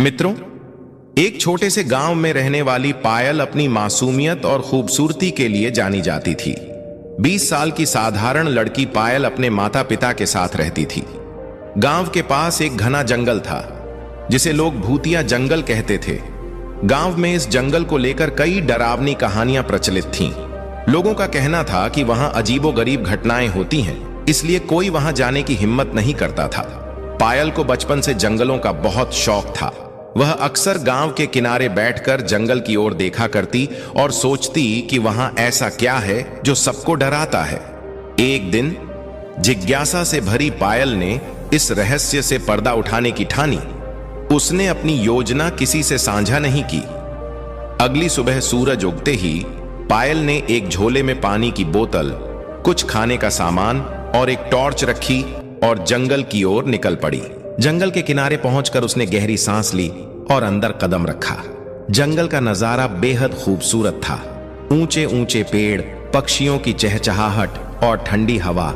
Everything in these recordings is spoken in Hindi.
मित्रों, एक छोटे से गांव में रहने वाली पायल अपनी मासूमियत और खूबसूरती के लिए जानी जाती थी। 20 साल की साधारण लड़की पायल अपने माता पिता के साथ रहती थी। गांव के पास एक घना जंगल था जिसे लोग भूतिया जंगल कहते थे। गांव में इस जंगल को लेकर कई डरावनी कहानियां प्रचलित थीं। लोगों का कहना था कि वहां अजीबोगरीब घटनाएं होती हैं, इसलिए कोई वहां जाने की हिम्मत नहीं करता था। पायल को बचपन से जंगलों का बहुत शौक था। वह अक्सर गांव के किनारे बैठकर जंगल की ओर देखा करती और सोचती कि वहां ऐसा क्या है जो सबको डराता है। एक दिन जिज्ञासा से भरी पायल ने इस रहस्य से पर्दा उठाने की ठानी। उसने अपनी योजना किसी से साझा नहीं की। अगली सुबह सूरज उगते ही पायल ने एक झोले में पानी की बोतल, कुछ खाने का सामान और एक टॉर्च रखी और जंगल की ओर निकल पड़ी। जंगल के किनारे पहुंचकर उसने गहरी सांस ली और अंदर कदम रखा। जंगल का नजारा बेहद खूबसूरत था। ऊंचे ऊंचे पेड़, पक्षियों की चहचहाहट और ठंडी हवा।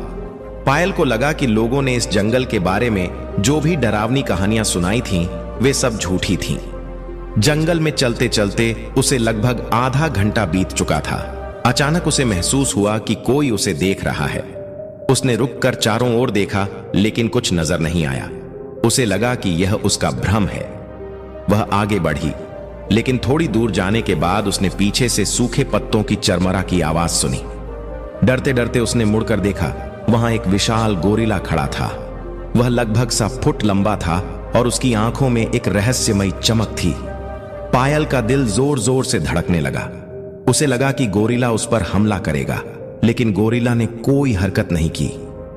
पायल को लगा कि लोगों ने इस जंगल के बारे में जो भी डरावनी कहानियां सुनाई थीं, वे सब झूठी थीं। जंगल में चलते चलते उसे लगभग आधा घंटा बीत चुका था। अचानक उसे महसूस हुआ कि कोई उसे देख रहा है। उसने रुककर चारों ओर देखा, लेकिन कुछ नजर नहीं आया। उसे लगा कि यह उसका भ्रम है। वह आगे बढ़ी, लेकिन थोड़ी दूर जाने के बाद उसने पीछे से सूखे पत्तों की चरमरा की आवाज सुनी। डरते डरते उसने मुड़कर देखा। वहां एक विशाल गोरिल्ला खड़ा था। वह लगभग 1 फुट लंबा था और उसकी आंखों में एक रहस्यमयी चमक थी। पायल का दिल जोर जोर से धड़कने लगा। उसे लगा कि गोरिल्ला उस पर हमला करेगा, लेकिन गोरिल्ला ने कोई हरकत नहीं की।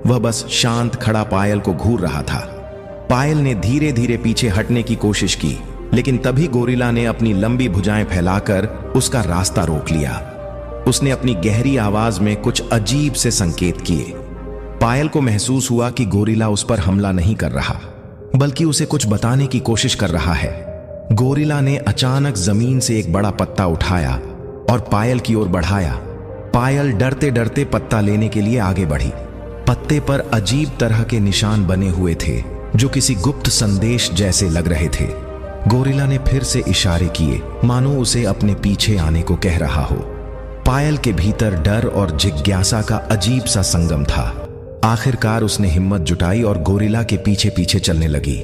वह बस शांत खड़ा पायल को घूर रहा था। पायल ने धीरे धीरे पीछे हटने की कोशिश की, लेकिन तभी गोरिल्ला ने अपनी लंबी भुजाएं फैलाकर उसका रास्ता रोक लिया। उसने अपनी गहरी आवाज में कुछ अजीब से संकेत किए। पायल को महसूस हुआ कि गोरिल्ला उस पर हमला नहीं कर रहा, बल्कि उसे कुछ बताने की कोशिश कर रहा है। गोरिल्ला ने अचानक जमीन से एक बड़ा पत्ता उठाया और पायल की ओर बढ़ाया। पायल डरते डरते पत्ता लेने के लिए आगे बढ़ी। पत्ते पर अजीब तरह के निशान बने हुए थे जो किसी गुप्त संदेश जैसे लग रहे थे। गोरिल्ला ने फिर से इशारे किए, मानो उसे अपने पीछे आने को कह रहा हो। पायल के भीतर डर और जिज्ञासा का अजीब सा संगम था। आखिरकार उसने हिम्मत जुटाई और गोरिल्ला के पीछे पीछे चलने लगी।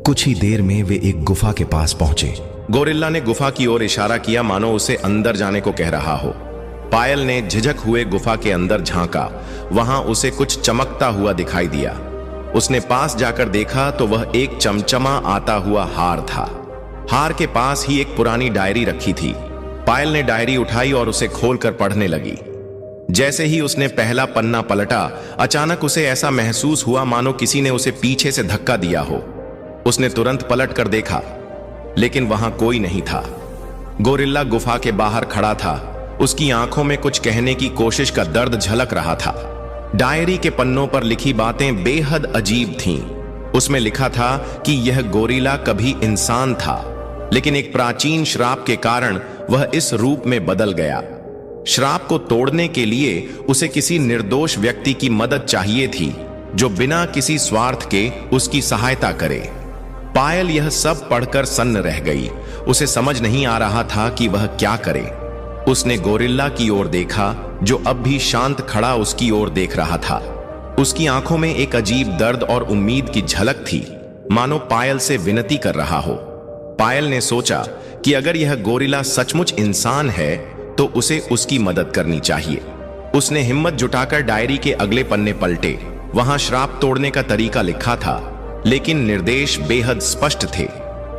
कुछ ही देर में वे एक गुफा के पास पहुंचे। गोरिल्ला ने गुफा की ओर इशारा किया, मानो उसे अंदर जाने को कह रहा हो। पायल ने झिझक हुए गुफा के अंदर झांका। वहां उसे कुछ चमकता हुआ दिखाई दिया। उसने पास जाकर देखा तो वह एक चमचमा आता हुआ हार था। हार के पास ही एक पुरानी डायरी रखी थी। पायल ने डायरी उठाई और उसे खोलकर पढ़ने लगी। जैसे ही उसने पहला पन्ना पलटा, अचानक उसे ऐसा महसूस हुआ मानो किसी ने उसे पीछे से धक्का दिया हो। उसने तुरंत पलट कर देखा, लेकिन वहां कोई नहीं था। गोरिल्ला गुफा के बाहर खड़ा था। उसकी आंखों में कुछ कहने की कोशिश का दर्द झलक रहा था। डायरी के पन्नों पर लिखी बातें बेहद अजीब थीं। उसमें लिखा था कि यह गोरिल्ला कभी इंसान था, लेकिन एक प्राचीन श्राप के कारण वह इस रूप में बदल गया। श्राप को तोड़ने के लिए उसे किसी निर्दोष व्यक्ति की मदद चाहिए थी, जो बिना किसी स्वार्थ के उसकी सहायता करे। पायल यह सब पढ़कर सन्न रह गई। उसे समझ नहीं आ रहा था कि वह क्या करे। उसने गोरिल्ला की ओर देखा, जो अब भी शांत खड़ा उसकी ओर देख रहा था। उसकी आंखों में एक अजीब दर्द और उम्मीद की झलक थी, मानो पायल से विनती कर रहा हो। पायल ने सोचा कि अगर यह गोरिल्ला सचमुच इंसान है तो उसे उसकी मदद करनी चाहिए। उसने हिम्मत जुटाकर डायरी के अगले पन्ने पलटे। वहां श्राप तोड़ने का तरीका लिखा था, लेकिन निर्देश बेहद स्पष्ट थे।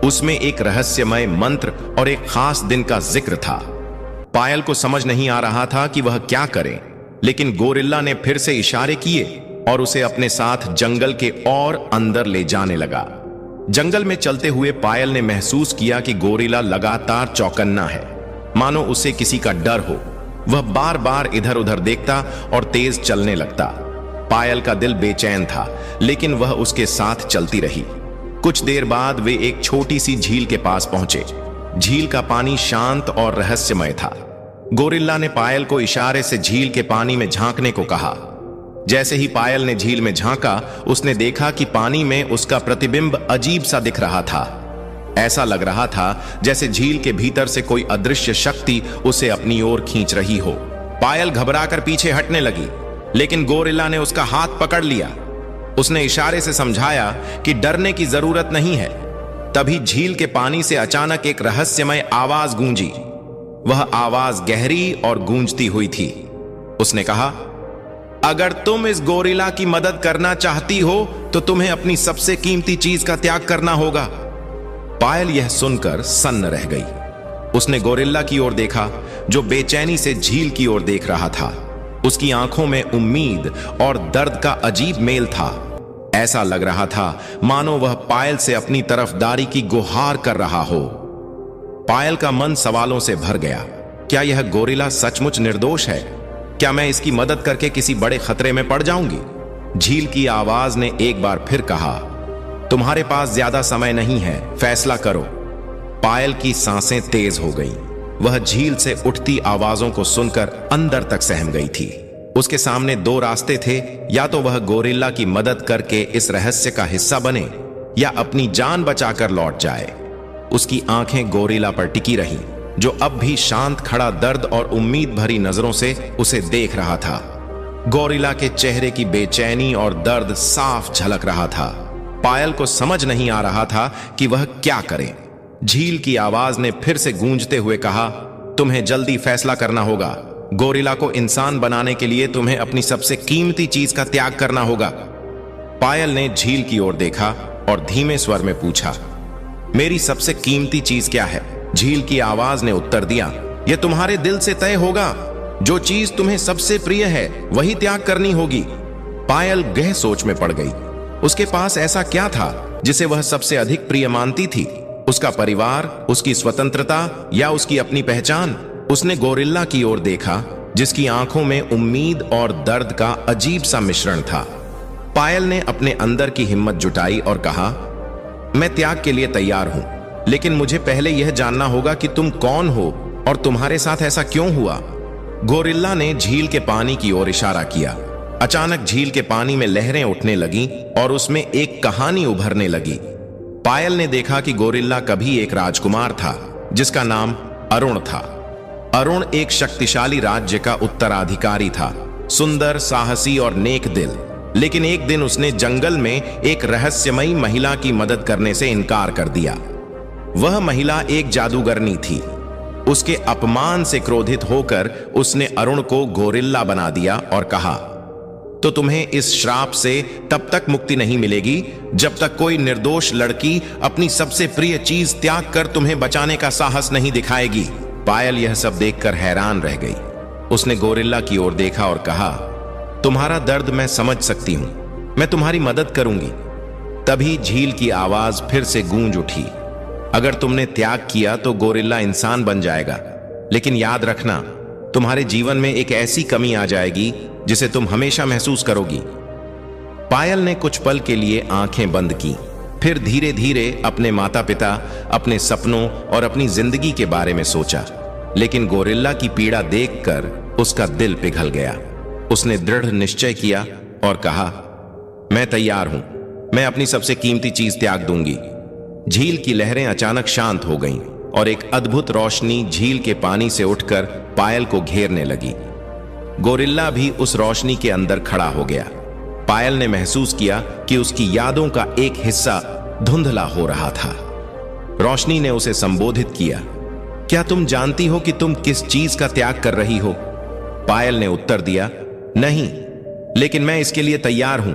उसमें एक रहस्यमय मंत्र और एक खास दिन का जिक्र था। पायल को समझ नहीं आ रहा था कि वह क्या करे, लेकिन गोरिल्ला ने फिर से इशारे किए और उसे अपने साथ जंगल के और अंदर ले जाने लगा। जंगल में चलते हुए पायल ने महसूस किया कि गोरिल्ला लगातार चौकन्ना है, मानो उसे किसी का डर हो। वह बार बार इधर उधर देखता और तेज चलने लगता। पायल का दिल बेचैन था, लेकिन वह उसके साथ चलती रही। कुछ देर बाद वे एक छोटी सी झील के पास पहुंचे। झील का पानी शांत और रहस्यमय था। गोरिल्ला ने पायल को इशारे से झील के पानी में झांकने को कहा। जैसे ही पायल ने झील में झांका, उसने देखा कि पानी में उसका प्रतिबिंब अजीब सा दिख रहा था। ऐसा लग रहा था जैसे झील के भीतर से कोई अदृश्य शक्ति उसे अपनी ओर खींच रही हो। पायल घबराकर पीछे हटने लगी, लेकिन गोरिल्ला ने उसका हाथ पकड़ लिया। उसने इशारे से समझाया कि डरने की जरूरत नहीं है। तभी झील के पानी से अचानक एक रहस्यमय आवाज गूंजी। वह आवाज गहरी और गूंजती हुई थी। उसने कहा, अगर तुम इस गोरिल्ला की मदद करना चाहती हो तो तुम्हें अपनी सबसे कीमती चीज का त्याग करना होगा। पायल यह सुनकर सन्न रह गई। उसने गोरिल्ला की ओर देखा, जो बेचैनी से झील की ओर देख रहा था। उसकी आंखों में उम्मीद और दर्द का अजीब मेल था। ऐसा लग रहा था मानो वह पायल से अपनी तरफदारी की गुहार कर रहा हो। पायल का मन सवालों से भर गया। क्या यह गोरिल्ला सचमुच निर्दोष है? क्या मैं इसकी मदद करके किसी बड़े खतरे में पड़ जाऊंगी? झील की आवाज ने एक बार फिर कहा, तुम्हारे पास ज्यादा समय नहीं है, फैसला करो। पायल की सांसें तेज हो गई। वह झील से उठती आवाजों को सुनकर अंदर तक सहम गई थी। उसके सामने दो रास्ते थे, या तो वह गोरिल्ला की मदद करके इस रहस्य का हिस्सा बने या अपनी जान बचाकर लौट जाए। उसकी आंखें गोरिल्ला पर टिकी रहीं, जो अब भी शांत खड़ा दर्द और उम्मीद भरी नजरों से उसे देख रहा था। गोरिल्ला के चेहरे की बेचैनी और दर्द साफ झलक रहा था। पायल को समझ नहीं आ रहा था कि वह क्या करे। झील की आवाज ने फिर से गूंजते हुए कहा, तुम्हें जल्दी फैसला करना होगा। गोरिल्ला को इंसान बनाने के लिए तुम्हें अपनी सबसे कीमती चीज का त्याग करना होगा। पायल ने झील की ओर देखा और धीमे स्वर में पूछा, मेरी सबसे कीमती चीज क्या है? झील की आवाज ने उत्तर दिया, यह तुम्हारे दिल से तय होगा। जो चीज तुम्हें सबसे प्रिय है वही त्याग करनी होगी। पायल गहन सोच में पड़ गई। उसके पास ऐसा क्या था जिसे वह सबसे अधिक प्रिय मानती थी? उसका परिवार, उसकी स्वतंत्रता या उसकी अपनी पहचान? उसने गोरिल्ला की ओर देखा, जिसकी आंखों में उम्मीद और दर्द का अजीब सा मिश्रण था। पायल ने अपने अंदर की हिम्मत जुटाई और कहा, मैं त्याग के लिए तैयार हूं, लेकिन मुझे पहले यह जानना होगा कि तुम कौन हो और तुम्हारे साथ ऐसा क्यों हुआ। गोरिल्ला ने झील के पानी की ओर इशारा किया। अचानक झील के पानी में लहरें उठने लगीं और उसमें एक कहानी उभरने लगी। पायल ने देखा कि गोरिल्ला कभी एक राजकुमार था जिसका नाम अरुण था। अरुण एक शक्तिशाली राज्य का उत्तराधिकारी था, सुंदर, साहसी और नेक दिल। लेकिन एक दिन उसने जंगल में एक रहस्यमयी महिला की मदद करने से इनकार कर दिया। वह महिला एक जादूगरनी थी। उसके अपमान से क्रोधित होकर उसने अरुण को गोरिल्ला बना दिया और कहा, तो तुम्हें इस श्राप से तब तक मुक्ति नहीं मिलेगी जब तक कोई निर्दोष लड़की अपनी सबसे प्रिय चीज त्याग कर तुम्हें बचाने का साहस नहीं दिखाएगी। पायल यह सब देखकर हैरान रह गई। उसने गोरिल्ला की ओर देखा और कहा, तुम्हारा दर्द मैं समझ सकती हूं, मैं तुम्हारी मदद करूंगी। तभी झील की आवाज फिर से गूंज उठी, अगर तुमने त्याग किया तो गोरिल्ला इंसान बन जाएगा, लेकिन याद रखना, तुम्हारे जीवन में एक ऐसी कमी आ जाएगी जिसे तुम हमेशा महसूस करोगी। पायल ने कुछ पल के लिए आंखें बंद की, फिर धीरे धीरे अपने माता पिता, अपने सपनों और अपनी जिंदगी के बारे में सोचा। लेकिन गोरिल्ला की पीड़ा देखकर उसका दिल पिघल गया। उसने दृढ़ निश्चय किया और कहा, मैं तैयार हूं, मैं अपनी सबसे कीमती चीज त्याग दूंगी। झील की लहरें अचानक शांत हो गईं और एक अद्भुत रोशनी झील के पानी से उठकर पायल को घेरने लगी। गोरिल्ला भी उस रोशनी के अंदर खड़ा हो गया। पायल ने महसूस किया कि उसकी यादों का एक हिस्सा धुंधला हो रहा था। रोशनी ने उसे संबोधित किया, क्या तुम जानती हो कि तुम किस चीज का त्याग कर रही हो? पायल ने उत्तर दिया, नहीं, लेकिन मैं इसके लिए तैयार हूं।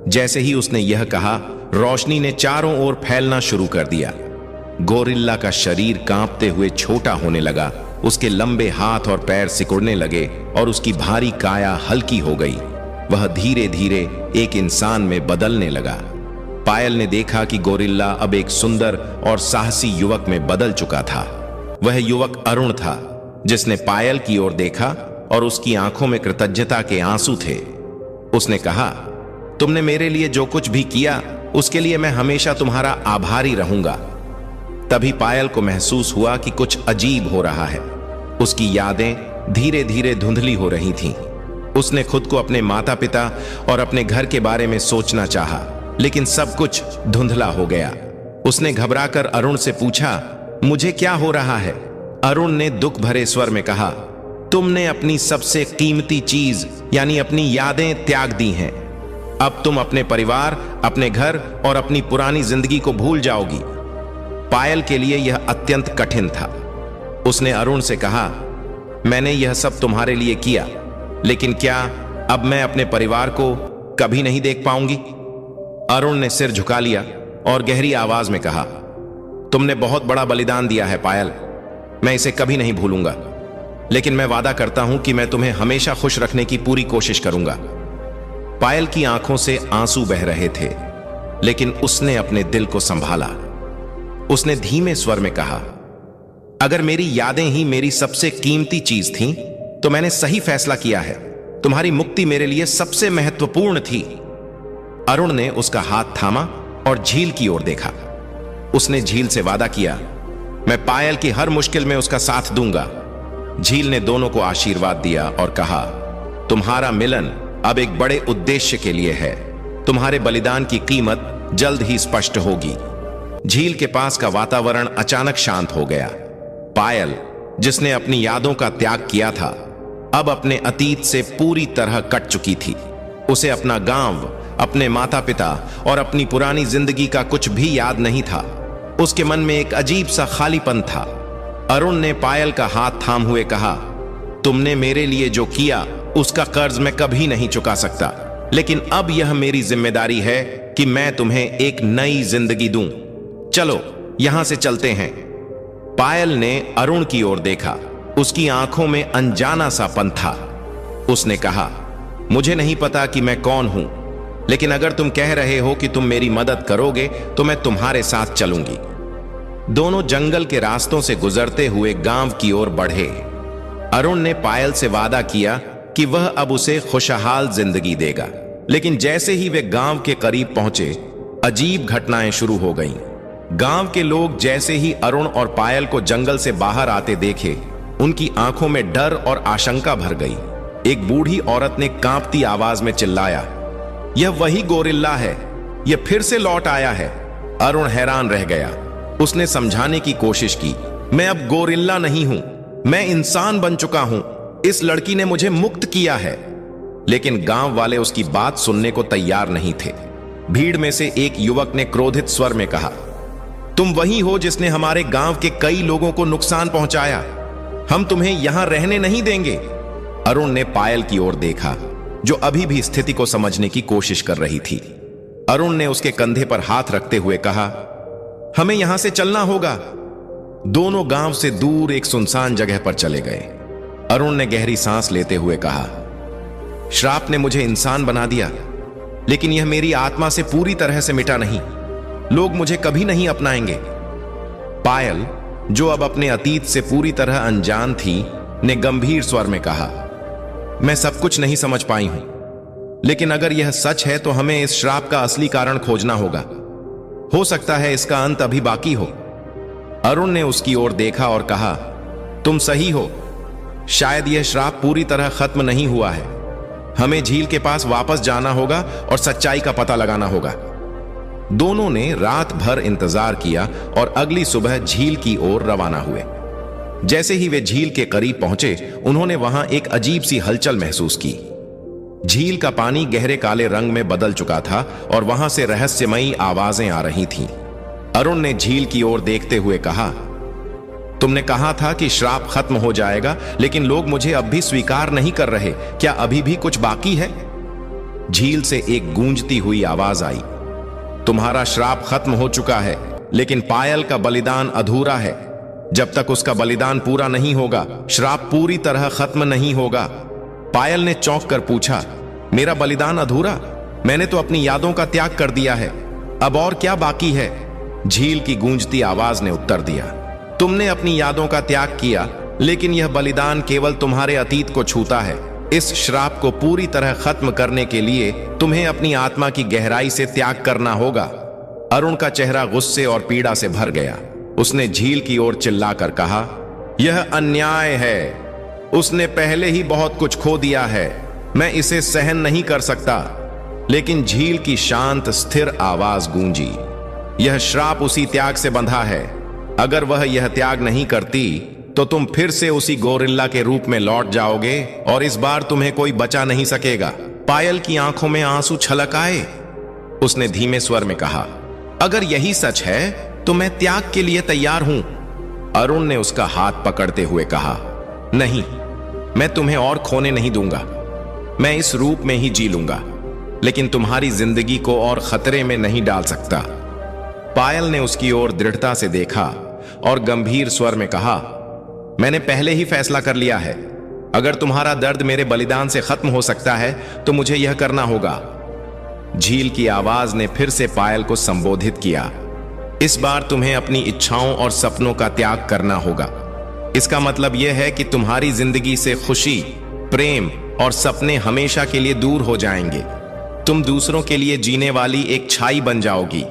जैसे ही उसने यह कहा, रोशनी ने चारों ओर फैलना शुरू कर दिया। गोरिल्ला का शरीर कांपते हुए छोटा होने लगा। उसके लंबे हाथ और पैर सिकुड़ने लगे और उसकी भारी काया हल्की हो गई। वह धीरे धीरे एक इंसान में बदलने लगा। पायल ने देखा कि गोरिल्ला अब एक सुंदर और साहसी युवक में बदल चुका था। वह युवक अरुण था, जिसने पायल की ओर देखा और उसकी आंखों में कृतज्ञता के आंसू थे। उसने कहा, तुमने मेरे लिए जो कुछ भी किया उसके लिए मैं हमेशा तुम्हारा आभारी रहूंगा। तभी पायल को महसूस हुआ कि कुछ अजीब हो रहा है। उसकी यादें धीरे धीरे धुंधली हो रही थीं। उसने खुद को अपने माता पिता और अपने घर के बारे में सोचना चाहा, लेकिन सब कुछ धुंधला हो गया। उसने घबराकर अरुण से पूछा, मुझे क्या हो रहा है? अरुण ने दुख भरे स्वर में कहा, तुमने अपनी सबसे कीमती चीज यानी अपनी यादें त्याग दी हैं। अब तुम अपने परिवार, अपने घर और अपनी पुरानी जिंदगी को भूल जाओगी। पायल के लिए यह अत्यंत कठिन था। उसने अरुण से कहा, मैंने यह सब तुम्हारे लिए किया, लेकिन क्या अब मैं अपने परिवार को कभी नहीं देख पाऊंगी? अरुण ने सिर झुका लिया और गहरी आवाज में कहा, तुमने बहुत बड़ा बलिदान दिया है पायल, मैं इसे कभी नहीं भूलूंगा, लेकिन मैं वादा करता हूं कि मैं तुम्हें हमेशा खुश रखने की पूरी कोशिश करूंगा। पायल की आंखों से आंसू बह रहे थे, लेकिन उसने अपने दिल को संभाला। उसने धीमे स्वर में कहा, अगर मेरी यादें ही मेरी सबसे कीमती चीज थीं, तो मैंने सही फैसला किया है। तुम्हारी मुक्ति मेरे लिए सबसे महत्वपूर्ण थी। अरुण ने उसका हाथ थामा और झील की ओर देखा। उसने झील से वादा किया, मैं पायल की हर मुश्किल में उसका साथ दूंगा। झील ने दोनों को आशीर्वाद दिया और कहा, तुम्हारा मिलन अब एक बड़े उद्देश्य के लिए है। तुम्हारे बलिदान की कीमत जल्द ही स्पष्ट होगी। झील के पास का वातावरण अचानक शांत हो गया। पायल, जिसने अपनी यादों का त्याग किया था, अब अपने अतीत से पूरी तरह कट चुकी थी। उसे अपना गांव, अपने माता पिता और अपनी पुरानी जिंदगी का कुछ भी याद नहीं था। उसके मन में एक अजीब सा खालीपन था। अरुण ने पायल का हाथ थाम हुए कहा, तुमने मेरे लिए जो किया उसका कर्ज मैं कभी नहीं चुका सकता, लेकिन अब यह मेरी जिम्मेदारी है कि मैं तुम्हें एक नई जिंदगी दूं। चलो यहां से चलते हैं। पायल ने अरुण की ओर देखा। उसकी आंखों में अनजाना सापन था। उसने कहा, मुझे नहीं पता कि मैं कौन हूं, लेकिन अगर तुम कह रहे हो कि तुम मेरी मदद करोगे तो मैं तुम्हारे साथ चलूंगी। दोनों जंगल के रास्तों से गुजरते हुए गांव की ओर बढ़े। अरुण ने पायल से वादा किया कि वह अब उसे खुशहाल जिंदगी देगा, लेकिन जैसे ही वे गांव के करीब पहुंचे, अजीब घटनाएं शुरू हो गईं। गांव के लोग जैसे ही अरुण और पायल को जंगल से बाहर आते देखे, उनकी आंखों में डर और आशंका भर गई। एक बूढ़ी औरत ने कांपती आवाज में चिल्लाया, यह वही गोरिल्ला है, यह फिर से लौट आया है। अरुण हैरान रह गया। उसने समझाने की कोशिश की, मैं अब गोरिल्ला नहीं हूं, मैं इंसान बन चुका हूं। इस लड़की ने मुझे मुक्त किया है। लेकिन गांव वाले उसकी बात सुनने को तैयार नहीं थे। भीड़ में से एक युवक ने क्रोधित स्वर में कहा, तुम वही हो जिसने हमारे गांव के कई लोगों को नुकसान पहुंचाया। हम तुम्हें यहां रहने नहीं देंगे। अरुण ने पायल की ओर देखा, जो अभी भी स्थिति को समझने की कोशिश कर रही थी। अरुण ने उसके कंधे पर हाथ रखते हुए कहा, हमें यहां से चलना होगा। दोनों गांव से दूर एक सुनसान जगह पर चले गए। अरुण ने गहरी सांस लेते हुए कहा, श्राप ने मुझे इंसान बना दिया, लेकिन यह मेरी आत्मा से पूरी तरह से मिटा नहीं। लोग मुझे कभी नहीं अपनाएंगे। पायल, जो अब अपने अतीत से पूरी तरह अनजान थी, ने गंभीर स्वर में कहा, मैं सब कुछ नहीं समझ पाई हूं, लेकिन अगर यह सच है तो हमें इस श्राप का असली कारण खोजना होगा। हो सकता है इसका अंत अभी बाकी हो। अरुण ने उसकी ओर देखा और कहा, तुम सही हो, शायद यह श्राप पूरी तरह खत्म नहीं हुआ है। हमें झील के पास वापस जाना होगा और सच्चाई का पता लगाना होगा। दोनों ने रात भर इंतजार किया और अगली सुबह झील की ओर रवाना हुए। जैसे ही वे झील के करीब पहुंचे, उन्होंने वहां एक अजीब सी हलचल महसूस की। झील का पानी गहरे काले रंग में बदल चुका था और वहां से रहस्यमयी आवाजें आ रही थीं। अरुण ने झील की ओर देखते हुए कहा, तुमने कहा था कि श्राप खत्म हो जाएगा, लेकिन लोग मुझे अब भी स्वीकार नहीं कर रहे। क्या अभी भी कुछ बाकी है? झील से एक गूंजती हुई आवाज आई, तुम्हारा श्राप खत्म हो चुका है, लेकिन पायल का बलिदान अधूरा है। जब तक उसका बलिदान पूरा नहीं होगा, श्राप पूरी तरह खत्म नहीं होगा। पायल ने चौंक कर पूछा, मेरा बलिदान अधूरा? मैंने तो अपनी यादों का त्याग कर दिया है, अब और क्या बाकी है? झील की गूंजती आवाज ने उत्तर दिया, तुमने अपनी यादों का त्याग किया, लेकिन यह बलिदान केवल तुम्हारे अतीत को छूता है। इस श्राप को पूरी तरह खत्म करने के लिए तुम्हें अपनी आत्मा की गहराई से त्याग करना होगा। अरुण का चेहरा गुस्से और पीड़ा से भर गया। उसने झील की ओर चिल्लाकर कहा, यह अन्याय है। उसने पहले ही बहुत कुछ खो दिया है, मैं इसे सहन नहीं कर सकता। लेकिन झील की शांत स्थिर आवाज गूंजी, यह श्राप उसी त्याग से बंधा है। अगर वह यह त्याग नहीं करती तो तुम फिर से उसी गोरिल्ला के रूप में लौट जाओगे और इस बार तुम्हें कोई बचा नहीं सकेगा। पायल की आंखों में आंसू छलक आए। उसने धीमे स्वर में कहा, अगर यही सच है तो मैं त्याग के लिए तैयार हूं। अरुण ने उसका हाथ पकड़ते हुए कहा, नहीं, मैं तुम्हें और खोने नहीं दूंगा। मैं इस रूप में ही जी लूंगा, लेकिन तुम्हारी जिंदगी को और खतरे में नहीं डाल सकता। पायल ने उसकी ओर दृढ़ता से देखा और गंभीर स्वर में कहा, मैंने पहले ही फैसला कर लिया है। अगर तुम्हारा दर्द मेरे बलिदान से खत्म हो सकता है तो मुझे यह करना होगा। झील की आवाज ने फिर से पायल को संबोधित किया, इस बार तुम्हें अपनी इच्छाओं और सपनों का त्याग करना होगा। इसका मतलब यह है कि तुम्हारी जिंदगी से खुशी, प्रेम और सपने हमेशा के लिए दूर हो जाएंगे। तुम दूसरों के लिए जीने वाली एक छाई बन जाओगी।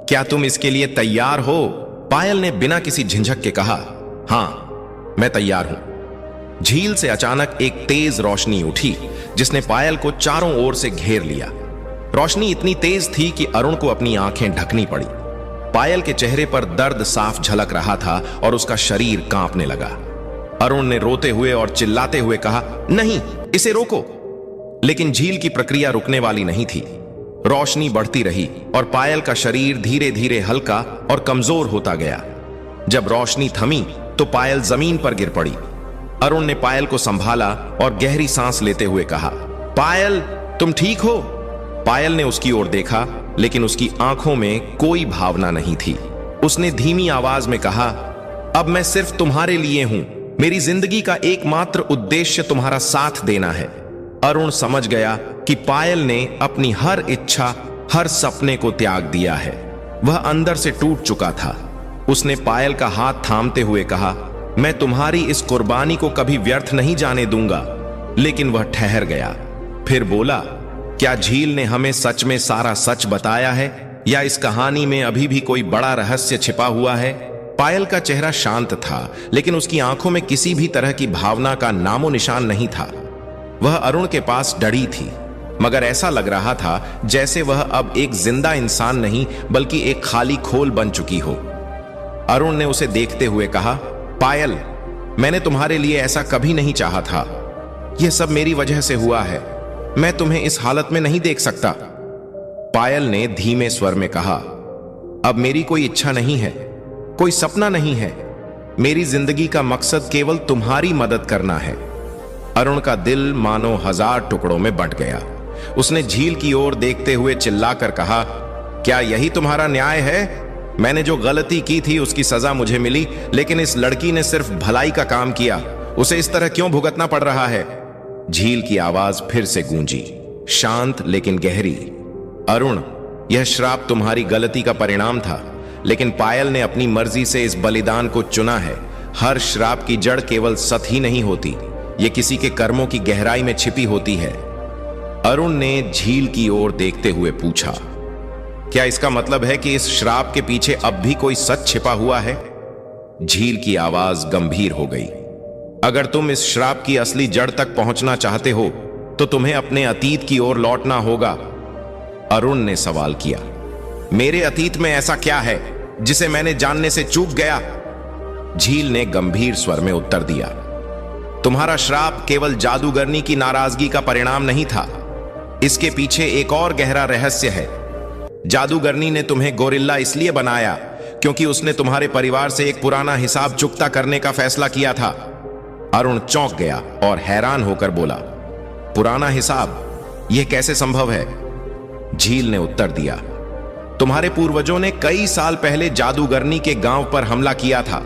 क्या तुम इसके लिए तैयार हो? पायल ने बिना किसी झिझक के कहा, हां, मैं तैयार हूं। झील से अचानक एक तेज रोशनी उठी जिसने पायल को चारों ओर से घेर लिया। रोशनी इतनी तेज थी कि अरुण को अपनी आंखें ढकनी पड़ी। पायल के चेहरे पर दर्द साफ झलक रहा था और उसका शरीर कांपने लगा। अरुण ने रोते हुए और चिल्लाते हुए कहा, नहीं, इसे रोको। लेकिन झील की प्रक्रिया रुकने वाली नहीं थी। रोशनी बढ़ती रही और पायल का शरीर धीरे धीरे हल्का और कमजोर होता गया। जब रोशनी थमी तो पायल जमीन पर गिर पड़ी। अरुण ने पायल को संभाला और गहरी सांस लेते हुए कहा, पायल, तुम ठीक हो? पायल ने उसकी ओर देखा, लेकिन उसकी आंखों में कोई भावना नहीं थी। उसने धीमी आवाज में कहा, अब मैं सिर्फ तुम्हारे लिए हूं। मेरी जिंदगी का एकमात्र उद्देश्य तुम्हारा साथ देना है। अरुण समझ गया कि पायल ने अपनी हर इच्छा, हर सपने को त्याग दिया है। वह अंदर से टूट चुका था। उसने पायल का हाथ थामते हुए कहा, मैं तुम्हारी इस कुर्बानी को कभी व्यर्थ नहीं जाने दूंगा। लेकिन वह ठहर गया, फिर बोला, क्या झील ने हमें सच में सारा सच बताया है या इस कहानी में अभी भी कोई बड़ा रहस्य छिपा हुआ है? पायल का चेहरा शांत था, लेकिन उसकी आंखों में किसी भी तरह की भावना का नामो निशान नहीं था। वह अरुण के पास डरी थी, मगर ऐसा लग रहा था जैसे वह अब एक जिंदा इंसान नहीं बल्कि एक खाली खोल बन चुकी हो। अरुण ने उसे देखते हुए कहा, पायल, मैंने तुम्हारे लिए ऐसा कभी नहीं चाहा था। यह सब मेरी वजह से हुआ है। मैं तुम्हें इस हालत में नहीं देख सकता। पायल ने धीमे स्वर में कहा, अब मेरी कोई इच्छा नहीं है, कोई सपना नहीं है। मेरी जिंदगी का मकसद केवल तुम्हारी मदद करना है। अरुण का दिल मानो 1000 टुकड़ों में बंट गया। उसने झील की ओर देखते हुए चिल्लाकर कहा, क्या यही तुम्हारा न्याय है? मैंने जो गलती की थी उसकी सजा मुझे मिली, लेकिन इस लड़की ने सिर्फ भलाई का काम किया। उसे इस तरह क्यों भुगतना पड़ रहा है? झील की आवाज फिर से गूंजी, शांत लेकिन गहरी। अरुण, यह श्राप तुम्हारी गलती का परिणाम था, लेकिन पायल ने अपनी मर्जी से इस बलिदान को चुना है। हर श्राप की जड़ केवल सत ही नहीं होती, यह किसी के कर्मों की गहराई में छिपी होती है। अरुण ने झील की ओर देखते हुए पूछा, क्या इसका मतलब है कि इस श्राप के पीछे अब भी कोई सच छिपा हुआ है? झील की आवाज गंभीर हो गई, अगर तुम इस श्राप की असली जड़ तक पहुंचना चाहते हो तो तुम्हें अपने अतीत की ओर लौटना होगा। अरुण ने सवाल किया, मेरे अतीत में ऐसा क्या है जिसे मैंने जानने से चूक गया? झील ने गंभीर स्वर में उत्तर दिया, तुम्हारा श्राप केवल जादूगरनी की नाराजगी का परिणाम नहीं था। इसके पीछे एक और गहरा रहस्य है। जादूगरनी ने तुम्हें गोरिल्ला इसलिए बनाया क्योंकि उसने तुम्हारे परिवार से एक पुराना हिसाब चुकता करने का फैसला किया था। अरुण चौंक गया और हैरान होकर बोला, पुराना हिसाब? यह कैसे संभव है? झील ने उत्तर दिया, तुम्हारे पूर्वजों ने कई साल पहले जादूगरनी के गांव पर हमला किया था।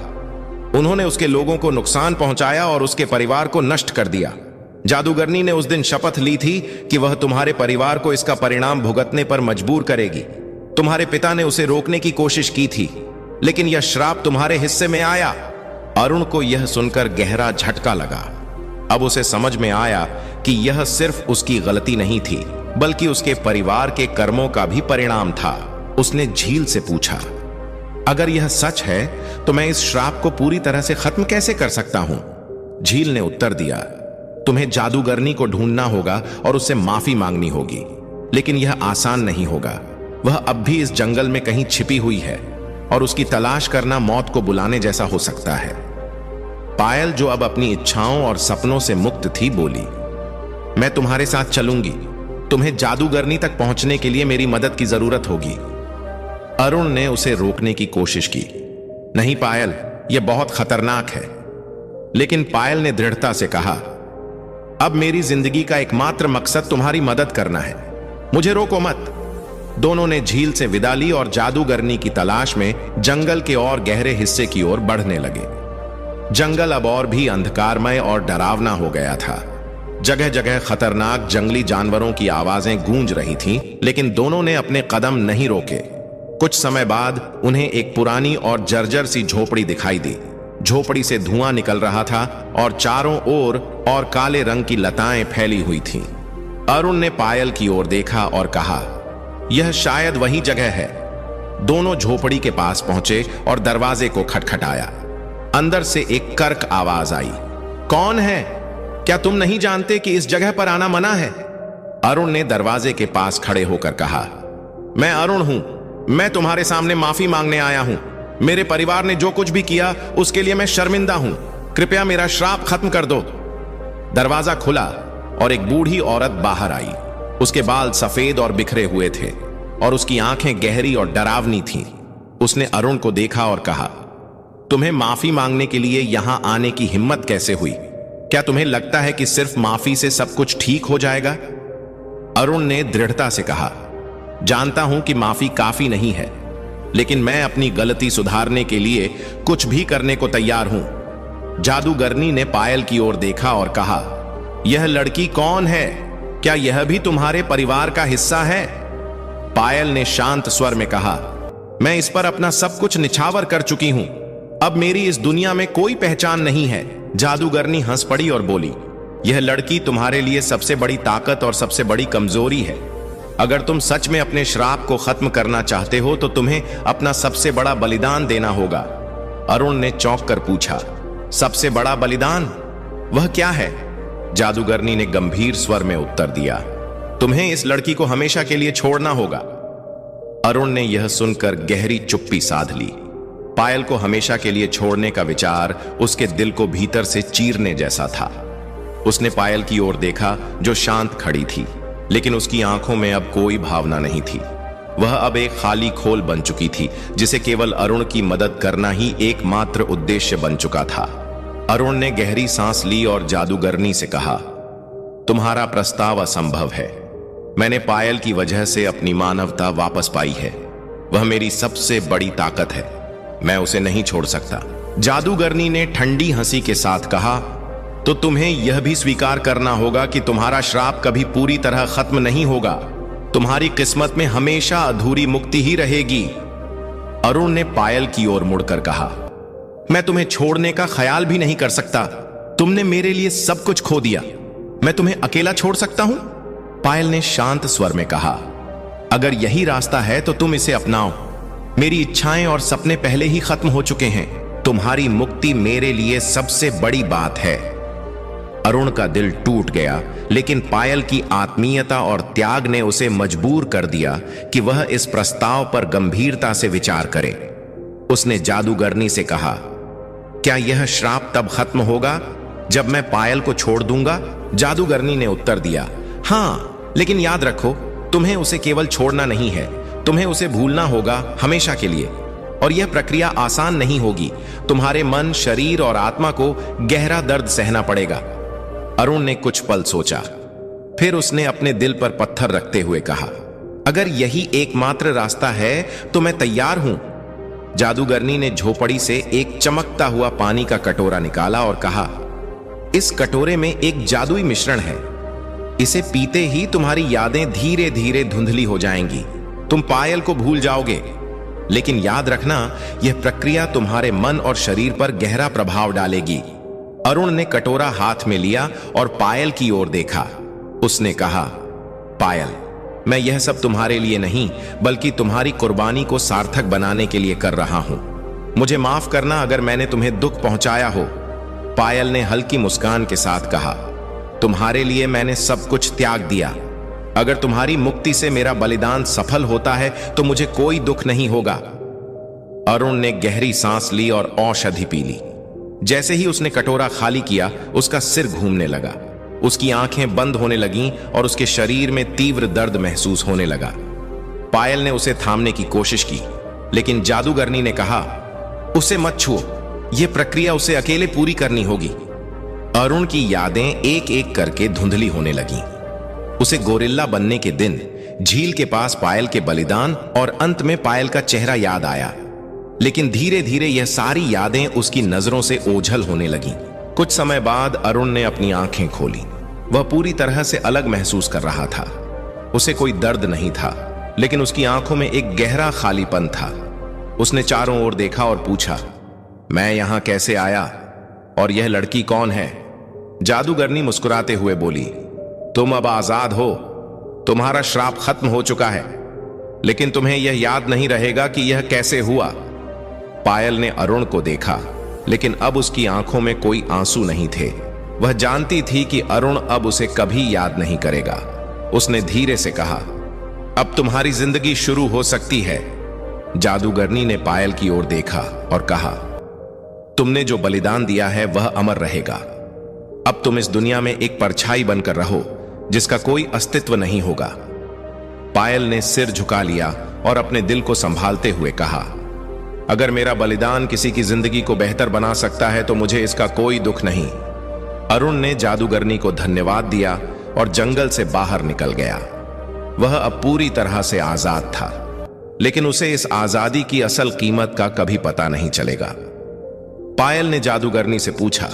उन्होंने उसके लोगों को नुकसान पहुंचाया और उसके परिवार को नष्ट कर दिया। जादूगरनी ने उस दिन शपथ ली थी कि वह तुम्हारे परिवार को इसका परिणाम भुगतने पर मजबूर करेगी। तुम्हारे पिता ने उसे रोकने की कोशिश की थी, लेकिन यह श्राप तुम्हारे हिस्से में आया। अरुण को यह सुनकर गहरा झटका लगा। अब उसे समझ में आया कि यह सिर्फ उसकी गलती नहीं थी, बल्कि उसके परिवार के कर्मों का भी परिणाम था। उसने झील से पूछा, अगर यह सच है तो मैं इस श्राप को पूरी तरह से खत्म कैसे कर सकता हूं? झील ने उत्तर दिया, तुम्हें जादूगरनी को ढूंढना होगा और उससे माफी मांगनी होगी, लेकिन यह आसान नहीं होगा। वह अब भी इस जंगल में कहीं छिपी हुई है और उसकी तलाश करना मौत को बुलाने जैसा हो सकता है। पायल, जो अब अपनी इच्छाओं और सपनों से मुक्त थी, बोली, मैं तुम्हारे साथ चलूंगी। तुम्हें जादूगरनी तक पहुंचने के लिए मेरी मदद की जरूरत होगी। अरुण ने उसे रोकने की कोशिश की। नहीं पायल, यह बहुत खतरनाक है। लेकिन पायल ने दृढ़ता से कहा, अब मेरी जिंदगी का एकमात्र मकसद तुम्हारी मदद करना है, मुझे रोको मत। दोनों ने झील से विदा ली और जादूगरनी की तलाश में जंगल के और गहरे हिस्से की ओर बढ़ने लगे। जंगल अब और भी अंधकारमय और डरावना हो गया था। जगह जगह खतरनाक जंगली जानवरों की आवाजें गूंज रही थीं, लेकिन दोनों ने अपने कदम नहीं रोके। कुछ समय बाद उन्हें एक पुरानी और जर्जर सी झोपड़ी दिखाई दी। झोपड़ी से धुआं निकल रहा था और चारों ओर और काले रंग की लताएं फैली हुई थीं। अरुण ने पायल की ओर देखा और कहा, यह शायद वही जगह है। दोनों झोपड़ी के पास पहुंचे और दरवाजे को खटखटाया। अंदर से एक कर्क आवाज आई, कौन है? क्या तुम नहीं जानते कि इस जगह पर आना मना है? अरुण ने दरवाजे के पास खड़े होकर कहा, मैं अरुण हूं। मैं तुम्हारे सामने माफी मांगने आया हूं। मेरे परिवार ने जो कुछ भी किया उसके लिए मैं शर्मिंदा हूं। कृपया मेरा श्राप खत्म कर दो। दरवाजा खुला और एक बूढ़ी औरत बाहर आई। उसके बाल सफेद और बिखरे हुए थे और उसकी आंखें गहरी और डरावनी थीं। उसने अरुण को देखा और कहा, तुम्हें माफी मांगने के लिए यहां आने की हिम्मत कैसे हुई? क्या तुम्हें लगता है कि सिर्फ माफी से सब कुछ ठीक हो जाएगा? अरुण ने दृढ़ता से कहा, जानता हूं कि माफी काफी नहीं है, लेकिन मैं अपनी गलती सुधारने के लिए कुछ भी करने को तैयार हूं। जादूगरनी ने पायल की ओर देखा और कहा, यह लड़की कौन है? क्या यह भी तुम्हारे परिवार का हिस्सा है? पायल ने शांत स्वर में कहा, मैं इस पर अपना सब कुछ निछावर कर चुकी हूं। अब मेरी इस दुनिया में कोई पहचान नहीं है। जादूगरनी हंस पड़ी और बोली, यह लड़की तुम्हारे लिए सबसे बड़ी ताकत और सबसे बड़ी कमजोरी है। अगर तुम सच में अपने श्राप को खत्म करना चाहते हो तो तुम्हें अपना सबसे बड़ा बलिदान देना होगा। अरुण ने चौंक कर पूछा, सबसे बड़ा बलिदान? वह क्या है? जादूगरनी ने गंभीर स्वर में उत्तर दिया, तुम्हें इस लड़की को हमेशा के लिए छोड़ना होगा। अरुण ने यह सुनकर गहरी चुप्पी साध ली। पायल को हमेशा के लिए छोड़ने का विचार उसके दिल को भीतर से चीरने जैसा था। उसने पायल की ओर देखा जो शांत खड़ी थी, लेकिन उसकी आंखों में अब कोई भावना नहीं थी। वह अब एक खाली खोल बन चुकी थी जिसे केवल अरुण की मदद करना ही एकमात्र उद्देश्य बन चुका था। अरुण ने गहरी सांस ली और जादूगरनी से कहा, तुम्हारा प्रस्ताव असंभव है। मैंने पायल की वजह से अपनी मानवता वापस पाई है। वह मेरी सबसे बड़ी ताकत है। मैं उसे नहीं छोड़ सकता। जादूगरनी ने ठंडी हंसी के साथ कहा, तो तुम्हें यह भी स्वीकार करना होगा कि तुम्हारा श्राप कभी पूरी तरह खत्म नहीं होगा। तुम्हारी किस्मत में हमेशा अधूरी मुक्ति ही रहेगी। अरुण ने पायल की ओर मुड़कर कहा, मैं तुम्हें छोड़ने का ख्याल भी नहीं कर सकता। तुमने मेरे लिए सब कुछ खो दिया। मैं तुम्हें अकेला छोड़ सकता हूं? पायल ने शांत स्वर में कहा, अगर यही रास्ता है तो तुम इसे अपनाओ। मेरी इच्छाएं और सपने पहले ही खत्म हो चुके हैं। तुम्हारी मुक्ति मेरे लिए सबसे बड़ी बात है। अरुण का दिल टूट गया, लेकिन पायल की आत्मीयता और त्याग ने उसे मजबूर कर दिया कि वह इस प्रस्ताव पर गंभीरता से विचार करे। उसने जादूगरनी से कहा, क्या यह श्राप तब खत्म होगा जब मैं पायल को छोड़ दूंगा? जादूगरनी ने उत्तर दिया, हाँ, लेकिन याद रखो, तुम्हें उसे केवल छोड़ना नहीं है, तुम्हें उसे भूलना होगा हमेशा के लिए। और यह प्रक्रिया आसान नहीं होगी। तुम्हारे मन, शरीर और आत्मा को गहरा दर्द सहना पड़ेगा। अरुण ने कुछ पल सोचा, फिर उसने अपने दिल पर पत्थर रखते हुए कहा, अगर यही एकमात्र रास्ता है तो मैं तैयार हूं। जादूगरनी ने झोपड़ी से एक चमकता हुआ पानी का कटोरा निकाला और कहा, इस कटोरे में एक जादुई मिश्रण है। इसे पीते ही तुम्हारी यादें धीरे धीरे धुंधली हो जाएंगी। तुम पायल को भूल जाओगे, लेकिन याद रखना, यह प्रक्रिया तुम्हारे मन और शरीर पर गहरा प्रभाव डालेगी। अरुण ने कटोरा हाथ में लिया और पायल की ओर देखा। उसने कहा, पायल, मैं यह सब तुम्हारे लिए नहीं बल्कि तुम्हारी कुर्बानी को सार्थक बनाने के लिए कर रहा हूं। मुझे माफ करना अगर मैंने तुम्हें दुख पहुंचाया हो। पायल ने हल्की मुस्कान के साथ कहा, तुम्हारे लिए मैंने सब कुछ त्याग दिया। अगर तुम्हारी मुक्ति से मेरा बलिदान सफल होता है तो मुझे कोई दुख नहीं होगा। अरुण ने गहरी सांस ली और औषधि पी ली। जैसे ही उसने कटोरा खाली किया, उसका सिर घूमने लगा, उसकी आंखें बंद होने लगीं और उसके शरीर में तीव्र दर्द महसूस होने लगा। पायल ने उसे थामने की कोशिश की, लेकिन जादूगरनी ने कहा, उसे मत छुओ, यह प्रक्रिया उसे अकेले पूरी करनी होगी। अरुण की यादें एक एक करके धुंधली होने लगीं। उसे गोरिल्ला बनने के दिन, झील के पास पायल के बलिदान और अंत में पायल का चेहरा याद आया। लेकिन धीरे धीरे यह सारी यादें उसकी नजरों से ओझल होने लगीं। कुछ समय बाद अरुण ने अपनी आंखें खोली। वह पूरी तरह से अलग महसूस कर रहा था। उसे कोई दर्द नहीं था, लेकिन उसकी आंखों में एक गहरा खालीपन था। उसने चारों ओर देखा और पूछा, मैं यहां कैसे आया और यह लड़की कौन है? जादूगरनी मुस्कुराते हुए बोली, तुम अब आजाद हो, तुम्हारा श्राप खत्म हो चुका है, लेकिन तुम्हें यह याद नहीं रहेगा कि यह कैसे हुआ। पायल ने अरुण को देखा, लेकिन अब उसकी आंखों में कोई आंसू नहीं थे। वह जानती थी कि अरुण अब उसे कभी याद नहीं करेगा। उसने धीरे से कहा, अब तुम्हारी जिंदगी शुरू हो सकती है। जादूगरनी ने पायल की ओर देखा और कहा, तुमने जो बलिदान दिया है वह अमर रहेगा। अब तुम इस दुनिया में एक परछाई बनकर रहो, जिसका कोई अस्तित्व नहीं होगा। पायल ने सिर झुका लिया और अपने दिल को संभालते हुए कहा, अगर मेरा बलिदान किसी की जिंदगी को बेहतर बना सकता है तो मुझे इसका कोई दुख नहीं। अरुण ने जादूगरनी को धन्यवाद दिया और जंगल से बाहर निकल गया। वह अब पूरी तरह से आजाद था, लेकिन उसे इस आजादी की असल कीमत का कभी पता नहीं चलेगा। पायल ने जादूगरनी से पूछा,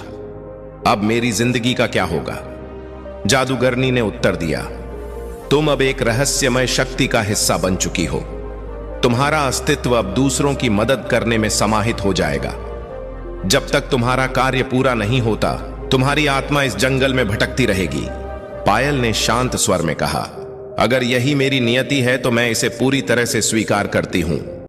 अब मेरी जिंदगी का क्या होगा? जादूगरनी ने उत्तर दिया, तुम अब एक रहस्यमय शक्ति का हिस्सा बन चुकी हो। तुम्हारा अस्तित्व अब दूसरों की मदद करने में समाहित हो जाएगा। जब तक तुम्हारा कार्य पूरा नहीं होता, तुम्हारी आत्मा इस जंगल में भटकती रहेगी। पायल ने शांत स्वर में कहा, अगर यही मेरी नियति है तो मैं इसे पूरी तरह से स्वीकार करती हूं।